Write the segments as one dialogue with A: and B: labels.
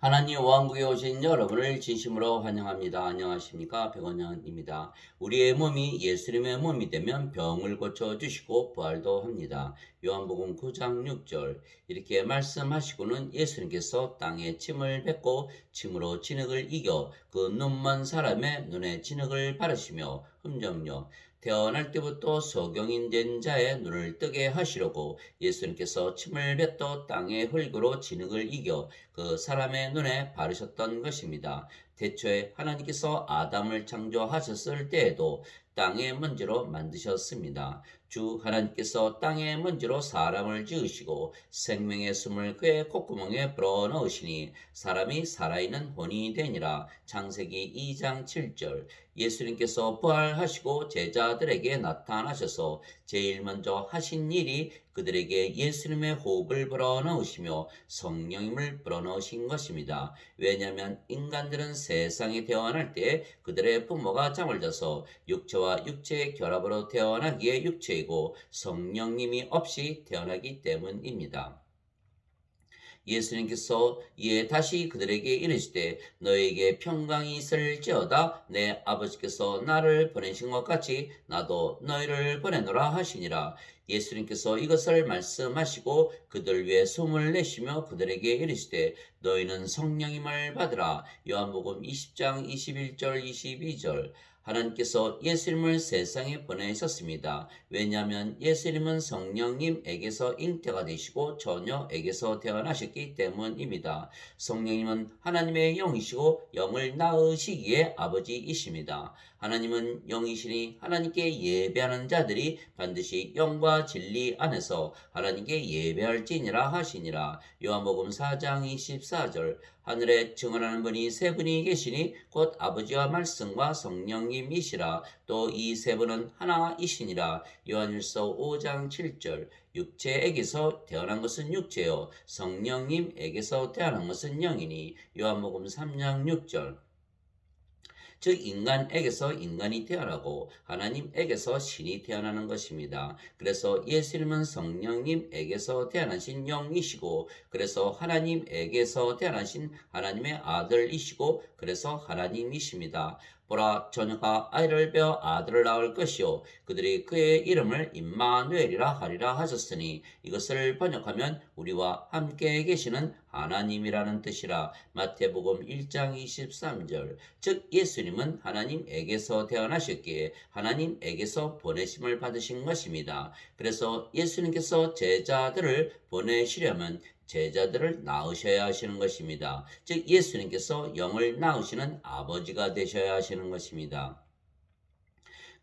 A: 하나님 왕국에 오신 여러분을 진심으로 환영합니다. 안녕하십니까? 백원영입니다. 우리의 몸이 예수님의 몸이 되면 병을 고쳐주시고 부활도 합니다. 요한복음 9장 6절 이렇게 말씀하시고는 예수님께서 땅에 침을 뱉고 침으로 진흙을 이겨 그 눈먼 사람의 눈에 진흙을 바르시며 흠정요 태어날 때부터 소경인 된 자의 눈을 뜨게 하시려고 예수님께서 침을 뱉어 땅의 흙으로 진흙을 이겨 그 사람의 눈에 바르셨던 것입니다. 대초에 하나님께서 아담을 창조하셨을 때에도 땅의 먼지로 만드셨습니다. 주 하나님께서 땅의 먼지로 사람을 지으시고 생명의 숨을 그의 콧구멍에 불어넣으시니 사람이 살아있는 혼이 되니라. 창세기 2장 7절. 예수님께서 부활하시고 제자들에게 나타나셔서 제일 먼저 하신 일이 그들에게 예수님의 호흡을 불어넣으시며 성령님을 불어넣으신 것입니다. 왜냐하면 인간들은 세상에 태어날 때 그들의 부모가 잠을 자서 육체와 육체의 결합으로 태어나기에 육체이고 성령님이 없이 태어나기 때문입니다. 예수님께서 이에 다시 그들에게 이르시되 너에게 평강이 있을지어다 내 아버지께서 나를 보내신 것 같이 나도 너희를 보내노라 하시니라. 예수님께서 이것을 말씀하시고 그들 위에 숨을 내쉬며 그들에게 이르시되 너희는 성령님을 받으라. 요한복음 20장 21절 22절. 하나님께서 예수님을 세상에 보내셨습니다. 왜냐하면 예수님은 성령님에게서 잉태가 되시고 처녀에게서 태어나셨기 때문입니다. 성령님은 하나님의 영이시고 영을 낳으시기에 아버지이십니다. 하나님은 영이시니 하나님께 예배하는 자들이 반드시 영과 진리 안에서 하나님께 예배할지니라 하시니라. 요한복음 4장 24절. 하늘에 증언하는 분이 세 분이 계시니 곧 아버지와 말씀과 성령님이시라. 또 이 세 분은 하나이시니라. 요한일서 5장 7절. 육체에게서 태어난 것은 육체요 성령님에게서 태어난 것은 영이니. 요한복음 3장 6절. 즉 인간에게서 인간이 태어나고 하나님에게서 신이 태어나는 것입니다. 그래서 예수님은 성령님에게서 태어나신 영이시고 그래서 하나님에게서 태어나신 하나님의 아들이시고 그래서 하나님이십니다. 보라 처녀가 아이를 베어 아들을 낳을 것이요 그들이 그의 이름을 임마누엘이라 하리라 하셨으니 이것을 번역하면 우리와 함께 계시는 하나님이라는 뜻이라. 마태복음 1장 23절. 즉 예수님은 하나님에게서 태어나셨기에 하나님에게서 보내심을 받으신 것입니다. 그래서 예수님께서 제자들을 보내시려면 제자들을 낳으셔야 하시는 것입니다. 즉 예수님께서 영을 낳으시는 아버지가 되셔야 하시는 것입니다.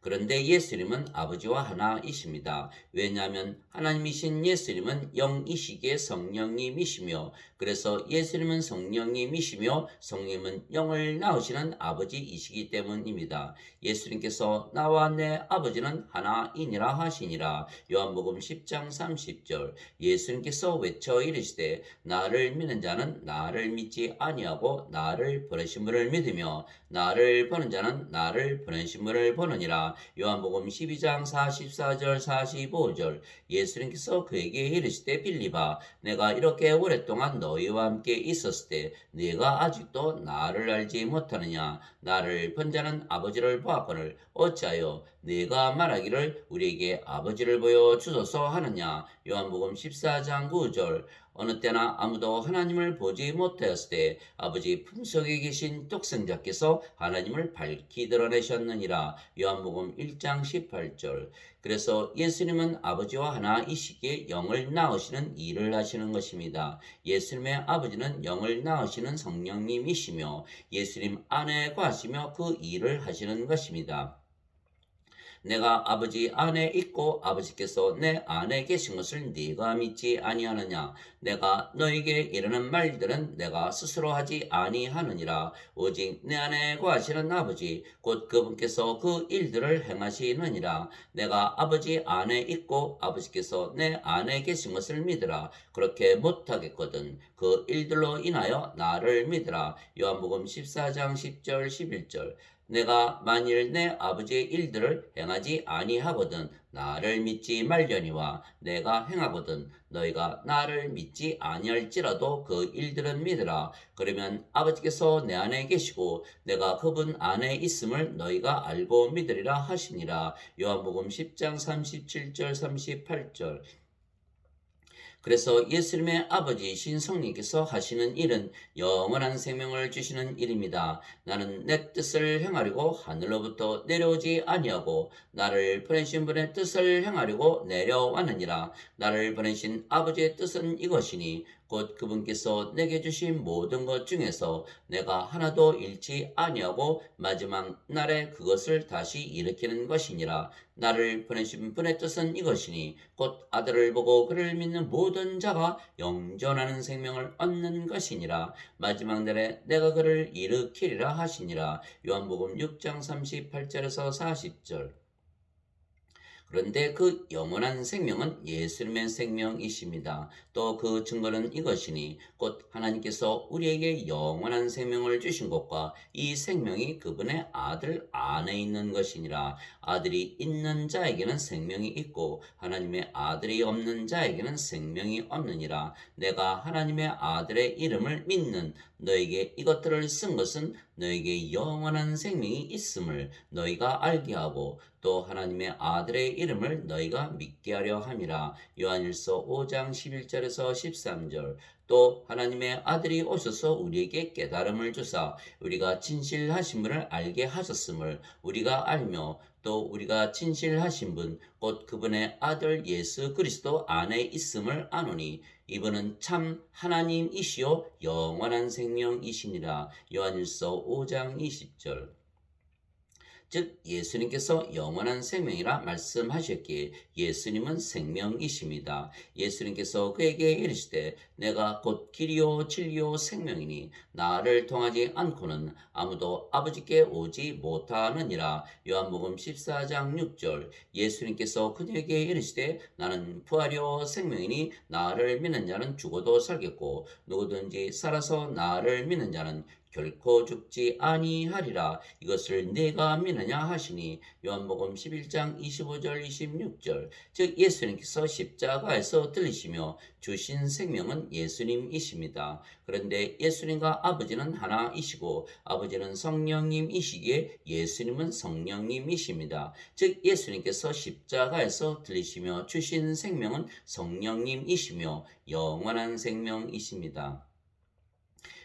A: 그런데 예수님은 아버지와 하나이십니다. 왜냐하면 하나님이신 예수님은 영이시기에 성령님이시며 그래서 예수님은 성령님이시며 성령님은 영을 낳으시는 아버지이시기 때문입니다. 예수님께서 나와 내 아버지는 하나이니라 하시니라. 요한복음 10장 30절. 예수님께서 외쳐 이르시되 나를 믿는 자는 나를 믿지 아니하고 나를 보내신 분을 믿으며 나를 보는 자는 나를 보내신 분을 보느니라. 요한복음 12장 44절 45절. 예수님께서 그에게 이르시되 빌립아 내가 이렇게 오랫동안 너희와 함께 있었을 때 네가 아직도 나를 알지 못하느냐. 나를 본 자는 아버지를 보았거늘 어찌하여 네가 말하기를 우리에게 아버지를 보여주소서 하느냐. 요한복음 14장 9절. 어느 때나 아무도 하나님을 보지 못하였을 때 아버지 품속에 계신 독생자께서 하나님을 밝히 드러내셨느니라. 요한복음 1장 18절. 그래서 예수님은 아버지와 하나이시기에 영을 낳으시는 일을 하시는 것입니다. 예수님의 아버지는 영을 낳으시는 성령님이시며 예수님 안에 거하시며 그 일을 하시는 것입니다. 내가 아버지 안에 있고 아버지께서 내 안에 계신 것을 네가 믿지 아니하느냐. 내가 너에게 이르는 말들은 내가 스스로 하지 아니하느니라. 오직 내 안에 거하시는 아버지 곧 그분께서 그 일들을 행하시느니라. 내가 아버지 안에 있고 아버지께서 내 안에 계신 것을 믿으라. 그렇게 못하겠거든 그 일들로 인하여 나를 믿으라. 요한복음 14장 10절 11절. 내가 만일 내 아버지의 일들을 행하지 아니하거든 나를 믿지 말려니와 내가 행하거든 너희가 나를 믿지 아니할지라도 그 일들은 믿으라. 그러면 아버지께서 내 안에 계시고 내가 그분 안에 있음을 너희가 알고 믿으리라 하시니라. 요한복음 10장 37절 38절. 그래서 예수님의 아버지이신 성령께서 하시는 일은 영원한 생명을 주시는 일입니다. 나는 내 뜻을 행하려고 하늘로부터 내려오지 아니하고 나를 보내신 분의 뜻을 행하려고 내려왔느니라. 나를 보내신 아버지의 뜻은 이것이니 곧 그분께서 내게 주신 모든 것 중에서 내가 하나도 잃지 아니하고 마지막 날에 그것을 다시 일으키는 것이니라. 나를 보내신 분의 뜻은 이것이니 곧 아들을 보고 그를 믿는 모든 자가 영존하는 생명을 얻는 것이니라. 마지막 날에 내가 그를 일으키리라 하시니라. 요한복음 6장 38절에서 40절. 그런데 그 영원한 생명은 예수님의 생명이십니다. 또 그 증거는 이것이니 곧 하나님께서 우리에게 영원한 생명을 주신 것과 이 생명이 그분의 아들 안에 있는 것이니라. 아들이 있는 자에게는 생명이 있고 하나님의 아들이 없는 자에게는 생명이 없느니라. 내가 하나님의 아들의 이름을 믿는 너에게 이것들을 쓴 것은 너에게 영원한 생명이 있음을 너희가 알게 하고 또 하나님의 아들의 이름을 너희가 믿게 하려 함이라. 요한일서 5장 11절에서 13절. 또 하나님의 아들이 오셔서 우리에게 깨달음을 주사 우리가 진실하신 분을 알게 하셨음을 우리가 알며 또 우리가 진실하신 분 곧 그분의 아들 예수 그리스도 안에 있음을 아노니 이분은 참 하나님이시요 영원한 생명이시니라. 요한일서 5장 20절. 즉 예수님께서 영원한 생명이라 말씀하셨기에 예수님은 생명이십니다. 예수님께서 그에게 이르시되 내가 곧 길이요 진리요 생명이니 나를 통하지 않고는 아무도 아버지께 오지 못하느니라. 요한복음 14장 6절. 예수님께서 그에게 이르시되 나는 부활이요 생명이니 나를 믿는 자는 죽어도 살겠고 누구든지 살아서 나를 믿는 자는 결코 죽지 아니하리라. 이것을 네가 믿느냐 하시니 요한복음 11장 25절 26절. 즉 예수님께서 십자가에서 들리시며 주신 생명은 예수님이십니다. 그런데 예수님과 아버지는 하나이시고 아버지는 성령님이시기에 예수님은 성령님이십니다. 즉 예수님께서 십자가에서 들리시며 주신 생명은 성령님이시며 영원한 생명이십니다.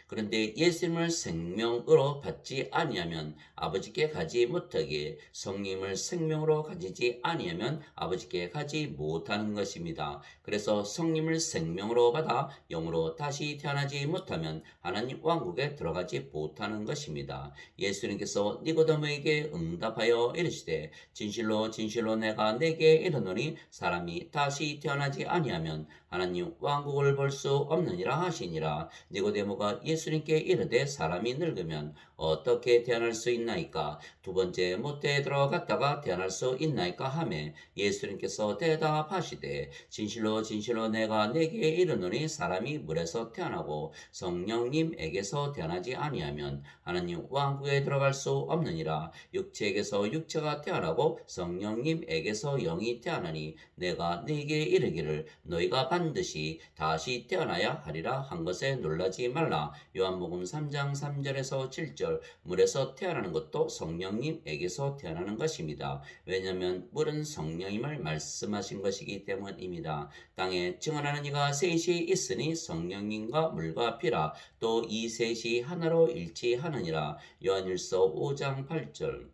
A: 그런데 예수님을 생명으로 받지 아니하면 아버지께 가지 못하게 성령을 생명으로 가지지 아니하면 아버지께 가지 못하는 것입니다. 그래서 성령을 생명으로 받아 영으로 다시 태어나지 못하면 하나님 왕국에 들어가지 못하는 것입니다. 예수님께서 니고데모에게 응답하여 이르시되 진실로 진실로 내가 내게 이르노니 사람이 다시 태어나지 아니하면 하나님 왕국을 볼 수 없느니라 하시니라. 니고데모가 예수님께 이르되 사람이 늙으면 어떻게 태어날 수 있나이까? 두 번째 모태에 들어갔다가 태어날 수 있나이까 하매 예수님께서 대답하시되 진실로 진실로 내가 내게 이르노니 사람이 물에서 태어나고 성령님에게서 태어나지 아니하면 하나님 왕국에 들어갈 수 없느니라. 육체에게서 육체가 태어나고 성령님에게서 영이 태어나니 내가 네게 이르기를 너희가 반드시 다시 태어나야 하리라 한 것에 놀라지 말라. 요한복음 3장 3절에서 7절. 물에서 태어나는 것도 성령님에게서 태어나는 것입니다. 왜냐하면 물은 성령임을 말씀하신 것이기 때문입니다. 땅에 증언하는 이가 셋이 있으니 성령님과 물과 피라. 또 이 셋이 하나로 일치하느니라. 요한일서 5장 8절.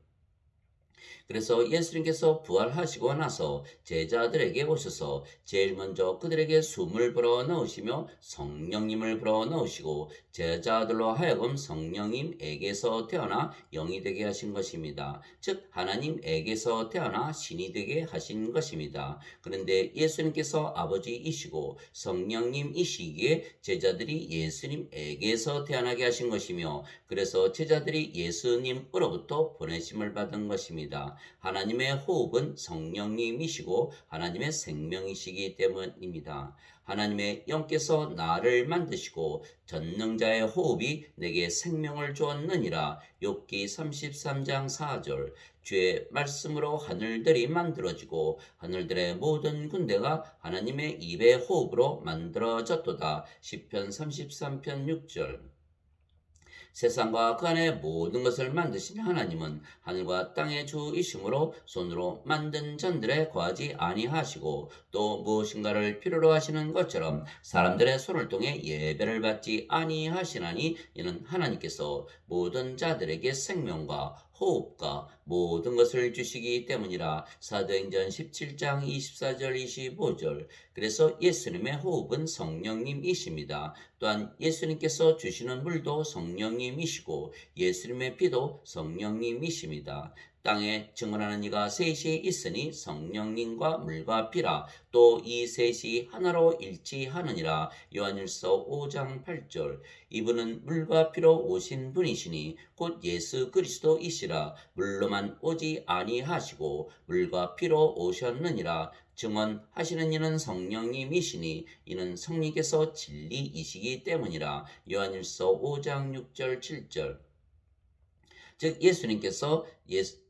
A: 그래서 예수님께서 부활하시고 나서 제자들에게 오셔서 제일 먼저 그들에게 숨을 불어 넣으시며 성령님을 불어 넣으시고 제자들로 하여금 성령님에게서 태어나 영이 되게 하신 것입니다. 즉 하나님에게서 태어나 신이 되게 하신 것입니다. 그런데 예수님께서 아버지이시고 성령님이시기에 제자들이 예수님에게서 태어나게 하신 것이며 그래서 제자들이 예수님으로부터 보내심을 받은 것입니다. 하나님의 호흡은 성령님이시고 하나님의 생명이시기 때문입니다. 하나님의 영께서 나를 만드시고 전능자의 호흡이 내게 생명을 주었느니라. 욥기 33장 4절. 주의 말씀으로 하늘들이 만들어지고 하늘들의 모든 군대가 하나님의 입의 호흡으로 만들어졌도다. 시편 33편 6절. 세상과 그 안의 모든 것을 만드신 하나님은 하늘과 땅의 주이심으로 손으로 만든 전들에 거하지 아니하시고 또 무엇인가를 필요로 하시는 것처럼 사람들의 손을 통해 예배를 받지 아니하시나니 이는 하나님께서 모든 자들에게 생명과 호흡과 모든 것을 주시기 때문이라. 사도행전 17장 24절 25절. 그래서 예수님의 호흡은 성령님이십니다. 또한 예수님께서 주시는 물도 성령님이시고 예수님의 피도 성령님이십니다. 땅에 증언하는 이가 셋이 있으니 성령님과 물과 피라. 또 이 셋이 하나로 일치하느니라. 요한일서 5장 8절. 이분은 물과 피로 오신 분이시니 곧 예수 그리스도이시라. 물로만 오지 아니하시고 물과 피로 오셨느니라. 증언하시는 이는 성령님이시니 이는 성령께서 진리이시기 때문이라. 요한일서 5장 6절 7절. 즉 예수님께서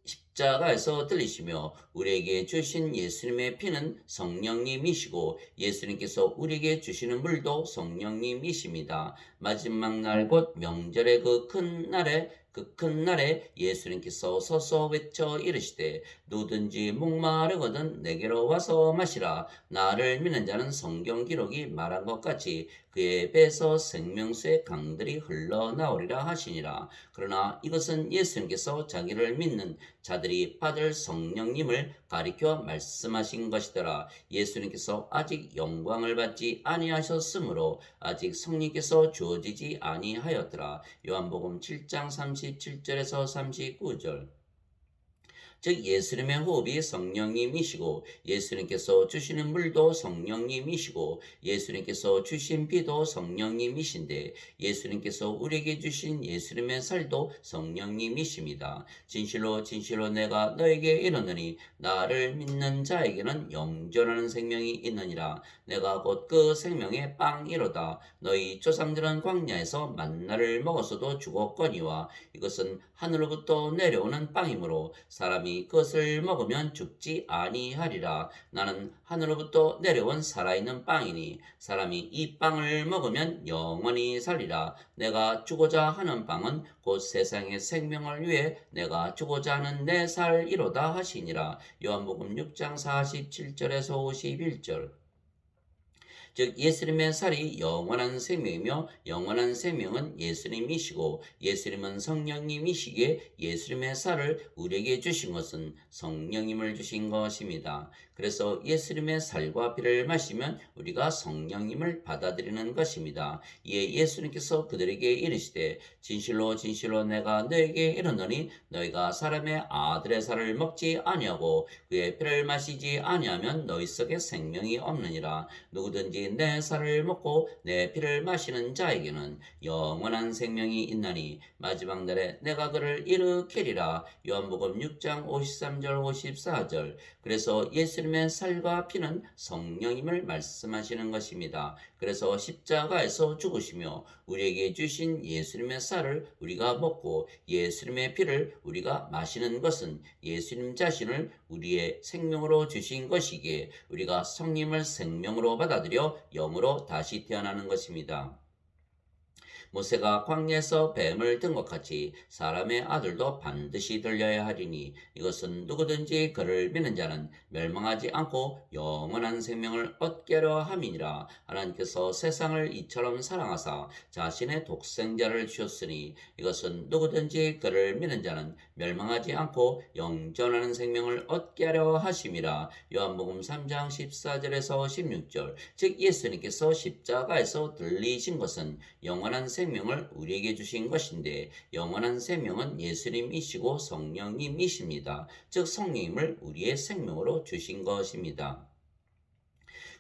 A: 십자가에서 들리시며 우리에게 주신 예수님의 피는 성령님이시고 예수님께서 우리에게 주시는 물도 성령님이십니다. 마지막 날 곧 명절의 그 큰 날에 예수님께서 서서 외쳐 이르시되 누구든지 목마르거든 내게로 와서 마시라. 나를 믿는 자는 성경 기록이 말한 것 같이 그의 배에서 생명수의 강들이 흘러나오리라 하시니라. 그러나 이것은 예수님께서 자기를 믿는 자들이 받을 성령님을 가리켜 말씀하신 것이더라. 예수님께서 아직 영광을 받지 아니하셨으므로 아직 성령께서 주어지지 아니하였더라. 요한복음 7장 37절에서 39절. 즉 예수님의 호흡이 성령님이시고 예수님께서 주시는 물도 성령님이시고 예수님께서 주신 피도 성령님이신데 예수님께서 우리에게 주신 예수님의 살도 성령님이십니다. 진실로 진실로 내가 너에게 이르노니 나를 믿는 자에게는 영존하는 생명이 있느니라. 내가 곧 그 생명의 빵이로다. 너희 조상들은 광야에서 만나를 먹었어도 죽었거니와 이것은 하늘로부터 내려오는 빵이므로 사람이 그것을 먹으면 죽지 아니하리라. 나는 하늘로부터 내려온 살아있는 빵이니 사람이 이 빵을 먹으면 영원히 살리라. 내가 주고자 하는 빵은 곧 세상의 생명을 위해 내가 주고자 하는 내 살이로다 하시니라. 요한복음 6장 47절에서 51절. 즉 예수님의 살이 영원한 생명이며 영원한 생명은 예수님이시고 예수님은 성령님이시기에 예수님의 살을 우리에게 주신 것은 성령님을 주신 것입니다. 그래서 예수님의 살과 피를 마시면 우리가 성령님을 받아들이는 것입니다. 이에 예수님께서 그들에게 이르시되 진실로 진실로 내가 너에게 이르노니 너희가 사람의 아들의 살을 먹지 아니하고 그의 피를 마시지 아니하면 너희 속에 생명이 없느니라. 누구든지 내 살을 먹고 내 피를 마시는 자에게는 영원한 생명이 있나니 마지막 날에 내가 그를 일으키리라. 요한복음 6장 53절 54절. 그래서 예수님의 살과 피는 성령임을 말씀하시는 것입니다. 그래서 십자가에서 죽으시며 우리에게 주신 예수님의 살을 우리가 먹고 예수님의 피를 우리가 마시는 것은 예수님 자신을 우리의 생명으로 주신 것이기에 우리가 성령을 생명으로 받아들여 영으로 다시 태어나는 것입니다. 모세가 광야에서 뱀을 든 것 같이 사람의 아들도 반드시 들려야 하리니 이것은 누구든지 그를 믿는 자는 멸망하지 않고 영원한 생명을 얻게 하려 함이니라. 하나님께서 세상을 이처럼 사랑하사 자신의 독생자를 주셨으니 이것은 누구든지 그를 믿는 자는 멸망하지 않고 영존하는 생명을 얻게 하려 하심이라. 요한복음 3장 14절에서 16절. 즉 예수님께서 십자가에서 들리신 것은 영원한 생명을 우리에게 주신 것인데 영원한 생명은 예수님이시고 성령님이십니다. 즉 성령님을 우리의 생명으로 주신 것입니다.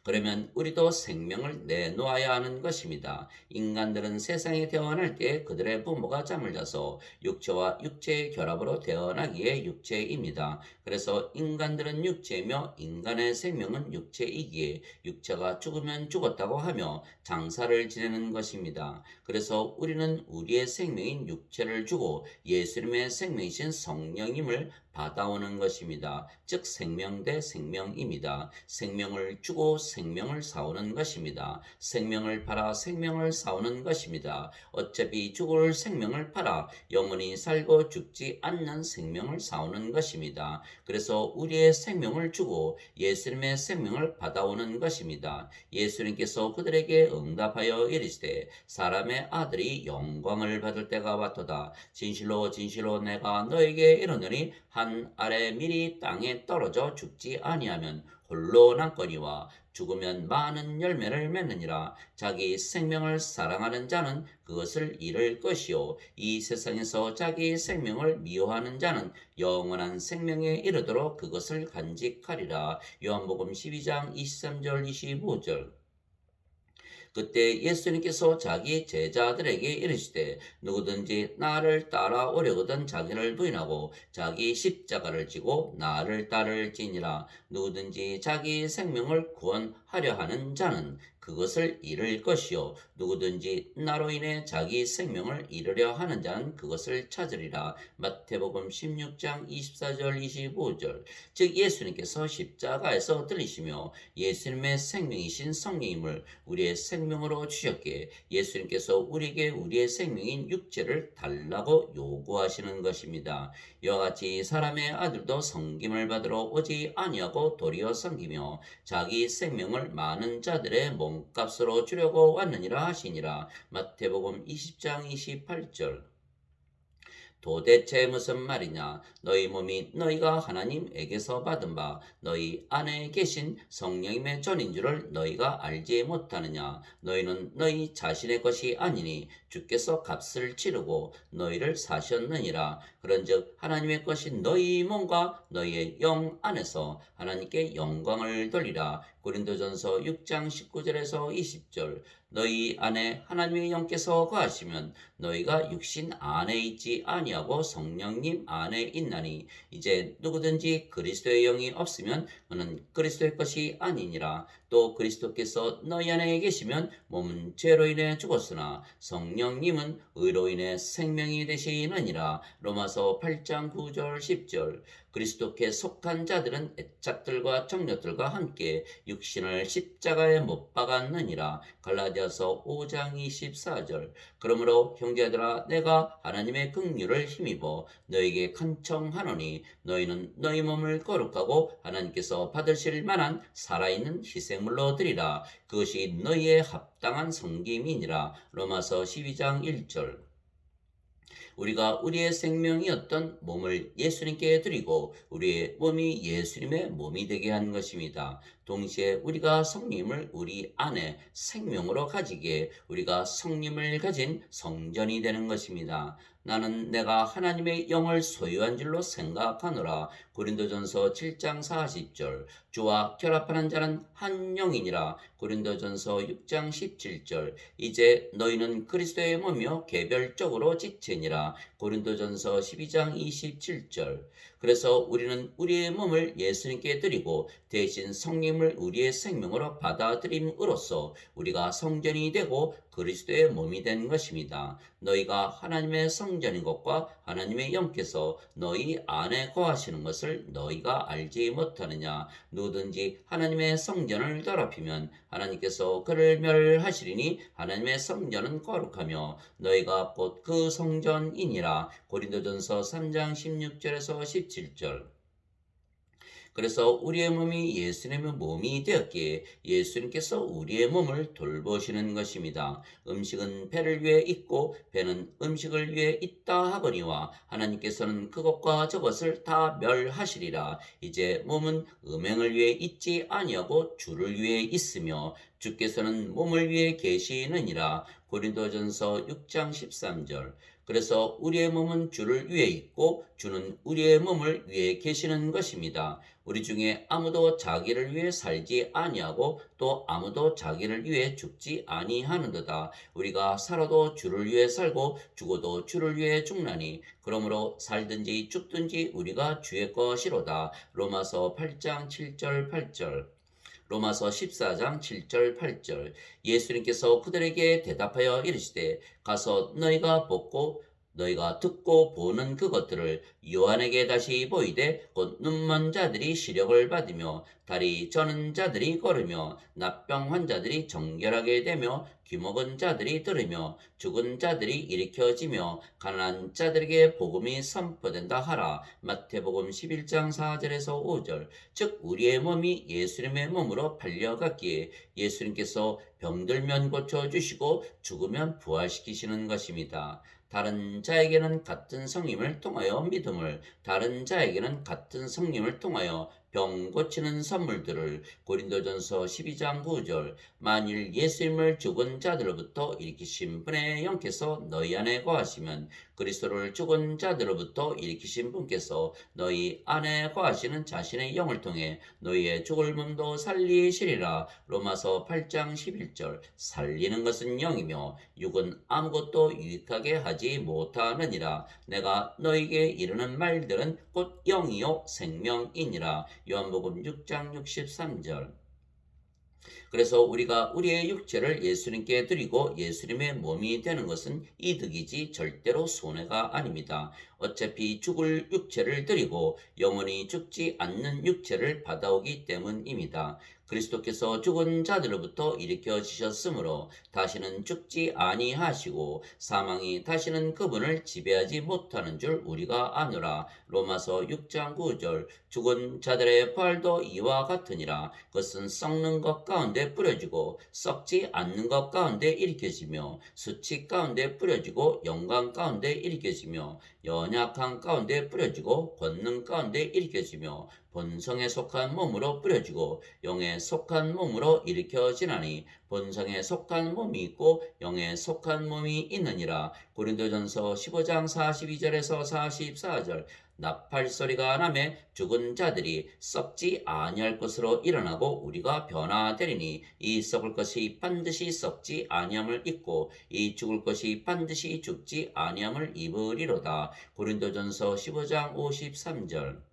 A: 그러면 우리도 생명을 내놓아야 하는 것입니다. 인간들은 세상에 태어날 때 그들의 부모가 잠을 자서 육체와 육체의 결합으로 태어나기에 육체입니다. 그래서 인간들은 육체이며 인간의 생명은 육체이기에 육체가 죽으면 죽었다고 하며 장사를 지내는 것입니다. 그래서 우리는 우리의 생명인 육체를 주고 예수님의 생명이신 성령님을 받아오는 것입니다. 즉 생명 대 생명입니다. 생명을 주고 생명을 사오는 것입니다. 생명을 팔아 생명을 사오는 것입니다. 어차피 죽을 생명을 팔아 영원히 살고 죽지 않는 생명을 사오는 것입니다. 그래서 우리의 생명을 주고 예수님의 생명을 받아오는 것입니다. 예수님께서 그들에게 응답하여 이르시되 사람의 아들이 영광을 받을 때가 왔도다. 진실로 진실로 내가 너에게 이르노니 한 알의 밀이 땅에 떨어져 죽지 아니하면 홀로 남거니와 죽으면 많은 열매를 맺느니라. 자기 생명을 사랑하는 자는 그것을 잃을 것이요 이 세상에서 자기 생명을 미워하는 자는 영원한 생명에 이르도록 그것을 간직하리라. 요한복음 12장 23절 25절. 그때 예수님께서 자기 제자들에게 이르시되 누구든지 나를 따라오려거든 자기를 부인하고 자기 십자가를 지고 나를 따를지니라. 누구든지 자기 생명을 구원하려 하는 자는 그것을 잃을 것이요 누구든지 나로 인해 자기 생명을 잃으려 하는 자는 그것을 찾으리라. 마태복음 16장 24절 25절. 즉 예수님께서 십자가에서 들리시며 예수님의 생명이신 성령님을 우리의 생명으로 주셨기에 예수님께서 우리에게 우리의 생명인 육체를 달라고 요구하시는 것입니다. 이와 같이 사람의 아들도 섬김을 받으러 오지 아니하고 도리어 섬기며 자기 생명을 많은 자들의 몸값으로 주려고 왔느니라 하시니라. 마태복음 20장 28절. 도대체 무슨 말이냐? 너희 몸이 너희가 하나님에게서 받은 바 너희 안에 계신 성령님의 전인 줄을 너희가 알지 못하느냐? 너희는 너희 자신의 것이 아니니 주께서 값을 치르고 너희를 사셨느니라. 그런즉 하나님의 것인 너희 몸과 너희의 영 안에서 하나님께 영광을 돌리라. 고린도전서 6장 19절에서 20절. 너희 안에 하나님의 영께서 거하시면 너희가 육신 안에 있지 아니하고 성령님 안에 있나니 이제 누구든지 그리스도의 영이 없으면 그는 그리스도의 것이 아니니라. 또 그리스도께서 너희 안에 계시면 몸은 죄로 인해 죽었으나 성령님은 의로 인해 생명이 되시느니라. 로마서 8장 9절 10절. 그리스도께 속한 자들은 애착들과 정욕들과 함께 육신을 십자가에 못 박았느니라. 갈라디아서 5장 24절. 그러므로 형제들아 내가 하나님의 긍휼을 힘입어 너에게 간청하노니 너희는 너희 몸을 거룩하고 하나님께서 받으실 만한 살아있는 희생물로 드리라. 그것이 너희의 합당한 섬김이니라. 로마서 12장 1절. 우리가 우리의 생명이었던 몸을 예수님께 드리고 우리의 몸이 예수님의 몸이 되게 한 것입니다. 동시에 우리가 성령님을 우리 안에 생명으로 가지기에 우리가 성령님을 가진 성전이 되는 것입니다. 나는 내가 하나님의 영을 소유한 줄로 생각하노라. 고린도전서 7장 40절. 주와 결합하는 자는 한 영이니라. 고린도전서 6장 17절. 이제 너희는 그리스도의 몸이요 개별적으로 지체니라. 고린도전서 12장 27절. 그래서 우리는 우리의 몸을 예수님께 드리고 대신 성령을 우리의 생명으로 받아들임으로써 우리가 성전이 되고 그리스도의 몸이 된 것입니다. 너희가 하나님의 성전인 것과 하나님의 영께서 너희 안에 거하시는 것을 너희가 알지 못하느냐? 누구든지 하나님의 성전을 더럽히면 하나님께서 그를 멸하시리니 하나님의 성전은 거룩하며 너희가 곧 그 성전이니라. 고린도전서 3장 16절에서 17절. 그래서 우리의 몸이 예수님의 몸이 되었기에 예수님께서 우리의 몸을 돌보시는 것입니다. 음식은 배를 위해 있고 배는 음식을 위해 있다 하거니와 하나님께서는 그것과 저것을 다 멸하시리라. 이제 몸은 음행을 위해 있지 아니하고 주를 위해 있으며 주께서는 몸을 위해 계시느니라. 고린도전서 6장 13절. 그래서 우리의 몸은 주를 위해 있고 주는 우리의 몸을 위해 계시는 것입니다. 우리 중에 아무도 자기를 위해 살지 아니하고 또 아무도 자기를 위해 죽지 아니하는도다. 우리가 살아도 주를 위해 살고 죽어도 주를 위해 죽나니 그러므로 살든지 죽든지 우리가 주의 것이로다. 로마서 8장 7절 8절. 로마서 14장 7절 8절. 예수님께서 그들에게 대답하여 이르시되 가서 너희가 보고 너희가 듣고 보는 그것들을 요한에게 다시 보이되 곧 눈먼 자들이 시력을 받으며 다리 저는 자들이 걸으며 납병 환자들이 정결하게 되며 귀먹은 자들이 들으며 죽은 자들이 일으켜지며 가난한 자들에게 복음이 선포된다 하라. 마태복음 11장 4절에서 5절. 즉 우리의 몸이 예수님의 몸으로 팔려갔기에 예수님께서 병들면 고쳐주시고 죽으면 부활시키시는 것입니다. 다른 자에게는 같은 성령을 통하여 믿음을, 다른 자에게는 같은 성령을 통하여 병 고치는 선물들을. 고린도전서 12장 9절. 만일 예수님을 죽은 자들로부터 일으키신 분의 영께서 너희 안에 거하시면 그리스도를 죽은 자들로부터 일으키신 분께서 너희 안에 거하시는 자신의 영을 통해 너희의 죽을 몸도 살리시리라. 로마서 8장 11절. 살리는 것은 영이며 육은 아무것도 유익하게 하지 못하느니라. 내가 너희에게 이르는 말들은 곧 영이요 생명이니라. 요한복음 6장 63절. 그래서 우리가 우리의 육체를 예수님께 드리고 예수님의 몸이 되는 것은 이득이지 절대로 손해가 아닙니다. 어차피 죽을 육체를 드리고 영원히 죽지 않는 육체를 받아오기 때문입니다. 그리스도께서 죽은 자들로부터 일으켜지셨으므로 다시는 죽지 아니하시고 사망이 다시는 그분을 지배하지 못하는 줄 우리가 아노라. 로마서 6장 9절. 죽은 자들의 부활도 이와 같으니라. 그것은 썩는 것 가운데 뿌려지고 썩지 않는 것 가운데 일으켜지며 수치 가운데 뿌려지고 영광 가운데 일으켜지며 연약한 가운데 뿌려지고 권능 가운데 일으켜지며 본성에 속한 몸으로 뿌려지고 영에 속한 몸으로 일으켜지나니 본성에 속한 몸이 있고 영에 속한 몸이 있느니라. 고린도전서 15장 42절에서 44절. 나팔 소리가 나매 죽은 자들이 썩지 아니할 것으로 일어나고 우리가 변화되리니 이 썩을 것이 반드시 썩지 아니함을 입고 이 죽을 것이 반드시 죽지 아니함을 입으리로다. 고린도전서 15장 53절.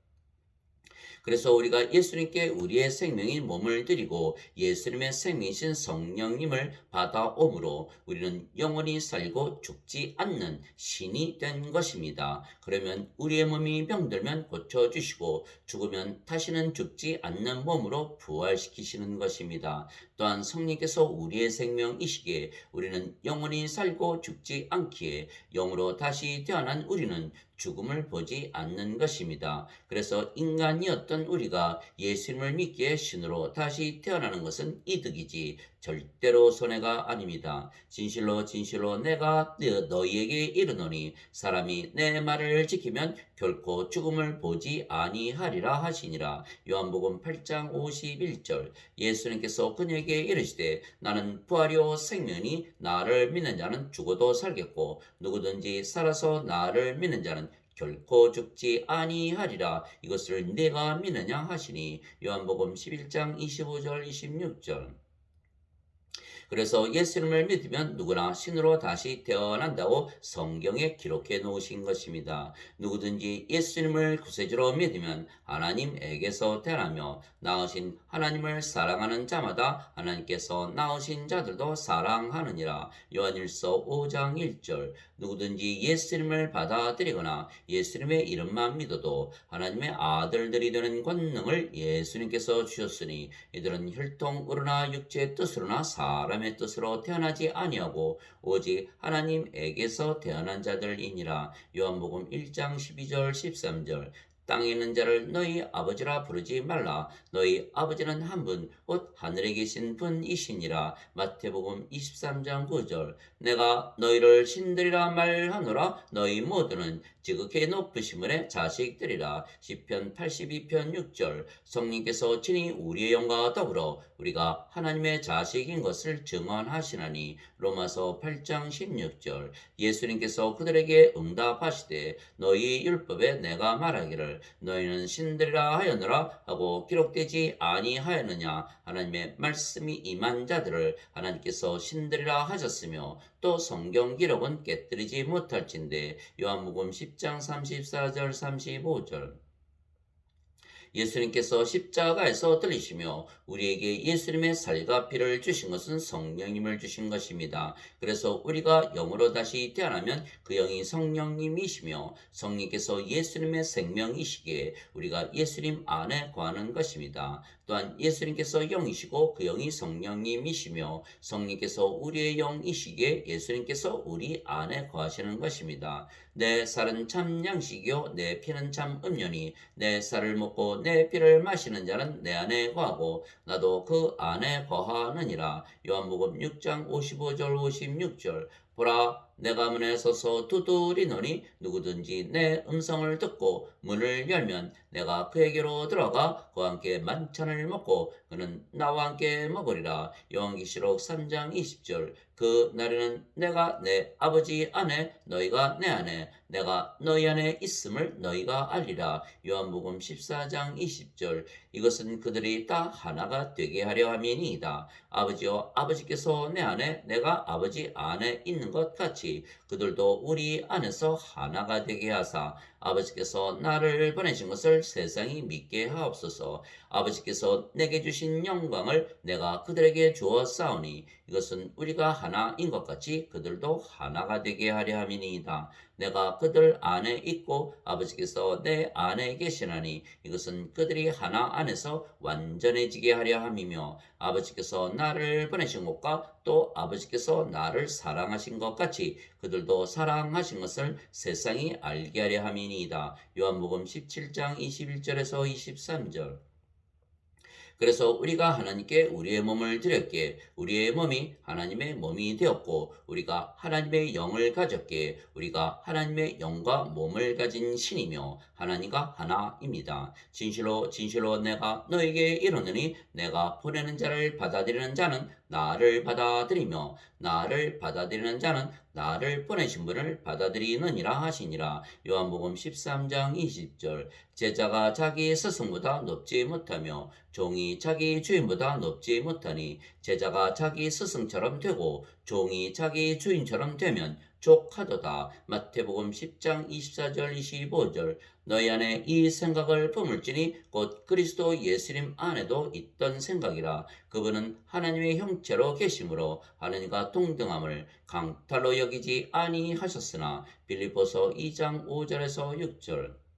A: 그래서 우리가 예수님께 우리의 생명인 몸을 드리고 예수님의 생명이신 성령님을 받아옴으로 우리는 영원히 살고 죽지 않는 신이 된 것입니다. 그러면 우리의 몸이 병들면 고쳐주시고 죽으면 다시는 죽지 않는 몸으로 부활시키시는 것입니다. 또한 성령께서 우리의 생명이시기에 우리는 영원히 살고 죽지 않기에 영으로 다시 태어난 우리는 죽음을 보지 않는 것입니다. 그래서 인간이었던 우리가 예수님을 믿기에 신으로 다시 태어나는 것은 이득이지 절대로 손해가 아닙니다. 진실로 진실로 내가 너희에게 이르노니 사람이 내 말을 지키면 결코 죽음을 보지 아니하리라 하시니라. 요한복음 8장 51절. 예수님께서 그녀에게 이르시되 나는 부활이요 생명이니 나를 믿는 자는 죽어도 살겠고 누구든지 살아서 나를 믿는 자는 결코 죽지 아니하리라. 이것을 내가 믿느냐 하시니. 요한복음 11장 25절 26절. 그래서 예수님을 믿으면 누구나 신으로 다시 태어난다고 성경에 기록해 놓으신 것입니다. 누구든지 예수님을 구세주로 믿으면 하나님에게서 태어나며 낳으신 하나님을 사랑하는 자마다 하나님께서 낳으신 자들도 사랑하느니라. 요한일서 5장 1절. 누구든지 예수님을 받아들이거나 예수님의 이름만 믿어도 하나님의 아들들이 되는 권능을 예수님께서 주셨으니 이들은 혈통으로나 육체의 뜻으로나 사람의 뜻으로 태어나지 아니하고 오직 하나님에게서 태어난 자들이니라. 요한복음 1장 12절 13절. 땅에 있는 자를 너희 아버지라 부르지 말라. 너희 아버지는 한 분, 곧 하늘에 계신 분이시니라. 마태복음 23장 9절. 내가 너희를 신들이라 말하노라. 너희 모두는 지극히 높으신 분의 자식들이라. 시편 82편 6절. 성령께서 친히 우리의 영과 더불어 우리가 하나님의 자식인 것을 증언하시나니. 로마서 8장 16절. 예수님께서 그들에게 응답하시되 너희 율법에 내가 말하기를 너희는 신들이라 하였느라 하고 기록되지 아니하였느냐. 하나님의 말씀이 임한 자들을 하나님께서 신들이라 하셨으며 또 성경 기록은 깨뜨리지 못할진대. 요한복음 10장 34절 35절. 예수님께서 십자가에서 들리시며 우리에게 예수님의 살과 피를 주신 것은 성령님을 주신 것입니다. 그래서 우리가 영으로 다시 태어나면 그 영이 성령님이시며 성령께서 예수님의 생명이시기에 우리가 예수님 안에 거하는 것입니다. 또한 예수님께서 영이시고 그 영이 성령님이시며 성령께서 우리의 영이시기에 예수님께서 우리 안에 거하시는 것입니다. 내 살은 참 양식이요 내 피는 참 음료니 내 살을 먹고 내 피를 마시는 자는 내 안에 거하고 나도 그 안에 거하느니라. 요한복음 6장 55절 56절. 보라 내가 문에 서서 두드리노니 누구든지 내 음성을 듣고 문을 열면 내가 그에게로 들어가 그와 함께 만찬을 먹고 그는 나와 함께 먹으리라. 요한계시록 3장 20절. 그 날에는 내가 내 아버지 안에 너희가 내 안에 내가 너희 안에 있음을 너희가 알리라. 요한복음 14장 20절. 이것은 그들이 다 하나가 되게 하려 함이니이다. 아버지여 아버지께서 내 안에 내가 아버지 안에 있는 것 같이 그들도 우리 안에서 하나가 되게 하사 아버지께서 나를 보내신 것을 세상이 믿게 하옵소서. 아버지께서 내게 주신 영광을 내가 그들에게 주었사오니 이것은 우리가 하나인 것 같이 그들도 하나가 되게 하려 함이니이다. 내가 그들 안에 있고 아버지께서 내 안에 계시나니 이것은 그들이 하나 안에서 완전해지게 하려 함이며 아버지께서 나를 보내신 것과 또 아버지께서 나를 사랑하신 것 같이 그들도 사랑하신 것을 세상이 알게 하려 함이니이다. 요한복음 17장 21절에서 23절. 그래서 우리가 하나님께 우리의 몸을 드렸기에 우리의 몸이 하나님의 몸이 되었고 우리가 하나님의 영을 가졌기에 우리가 하나님의 영과 몸을 가진 신이며 하나님과 하나입니다. 진실로 진실로 내가 너에게 이르노니 내가 보내는 자를 받아들이는 자는 나를 받아들이며 나를 받아들이는 자는 나를 보내신 분을 받아들이느니라 하시니라. 요한복음 13장 20절. 제자가 자기 스승보다 높지 못하며 종이 자기 주인보다 높지 못하니 제자가 자기 스승처럼 되고 종이 자기 주인처럼 되면 족하도다. 마태복음 10장 24절 25절. 너희 안에 이 생각을 품을지니 곧 그리스도 예수님 안에도 있던 생각이라. 그분은 하나님의 형체로 계심으로 하나님과 동등함을 강탈로 여기지 아니하셨으나. 빌립보서 2장 5절에서 6절.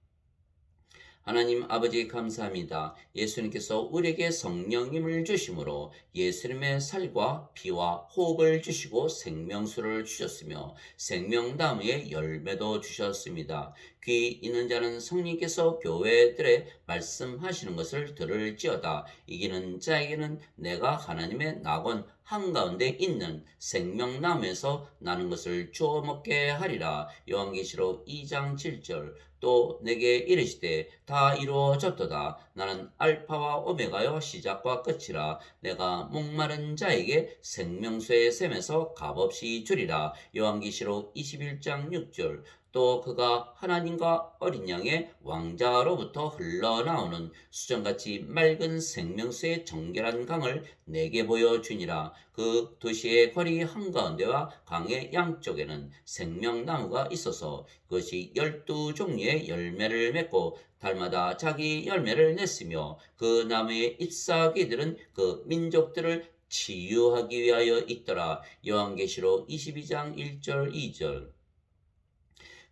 A: 하나님 아버지 감사합니다. 예수님께서 우리에게 성령님을 주심으로 예수님의 살과 피와 호흡을 주시고 생명수를 주셨으며 생명나무의 열매도 주셨습니다. 귀 있는 자는 성령께서 교회들에 말씀하시는 것을 들을지어다. 이기는 자에게는 내가 하나님의 낙원 한가운데 있는 생명나무에서 나는 것을 주어 먹게 하리라. 요한계시록 2장 7절. 또 내게 이르시되 다 이루어졌도다. 나는 알파와 오메가요 시작과 끝이라. 내가 목마른 자에게 생명수의 샘에서 값없이 주리라. 요한계시록 21장 6절. 또 그가 하나님과 어린 양의 왕자로부터 흘러나오는 수정같이 맑은 생명수의 정결한 강을 내게 보여주니라. 그 도시의 거리 한가운데와 강의 양쪽에는 생명나무가 있어서 그것이 12종류의 열매를 맺고 달마다 자기 열매를 냈으며 그 나무의 잎사귀들은 그 민족들을 치유하기 위하여 있더라. 요한계시록 22장 1절 2절.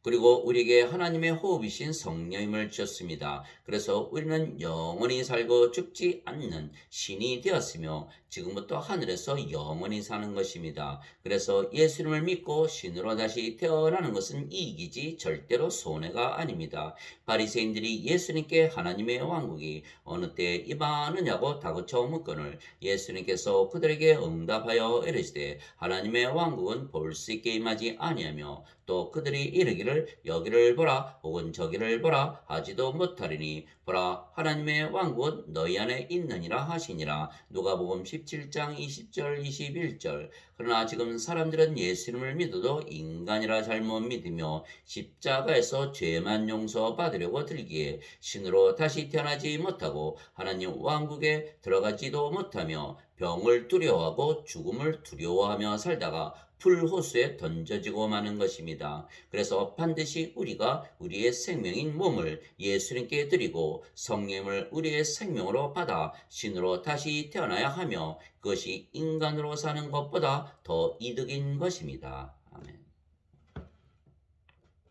A: 그리고 우리에게 하나님의 호흡이신 성령님을 주셨습니다. 그래서 우리는 영원히 살고 죽지 않는 신이 되었으며 지금부터 하늘에서 영원히 사는 것입니다. 그래서 예수님을 믿고 신으로 다시 태어나는 것은 이익이지 절대로 손해가 아닙니다. 바리새인들이 예수님께 하나님의 왕국이 어느 때에 임하느냐고 다그쳐 묻거늘 예수님께서 그들에게 응답하여 이르시되 하나님의 왕국은 볼 수 있게 임하지 아니하며 또 그들이 이르기를 여기를 보라 혹은 저기를 보라 하지도 못하리니 보라 하나님의 왕국은 너희 안에 있느니라 하시니라. 누가복음 17장 20절 21절. 그러나 지금 사람들은 예수님을 믿어도 인간이라 잘못 믿으며 십자가에서 죄만 용서받으려고 들기에 신으로 다시 태어나지 못하고 하나님 왕국에 들어가지도 못하며 병을 두려워하고 죽음을 두려워하며 살다가 풀호수에 던져지고 마는 것입니다. 그래서 반드시 우리가 우리의 생명인 몸을 예수님께 드리고 성령을 우리의 생명으로 받아 신으로 다시 태어나야 하며 그것이 인간으로 사는 것보다 더 이득인 것입니다. 아멘.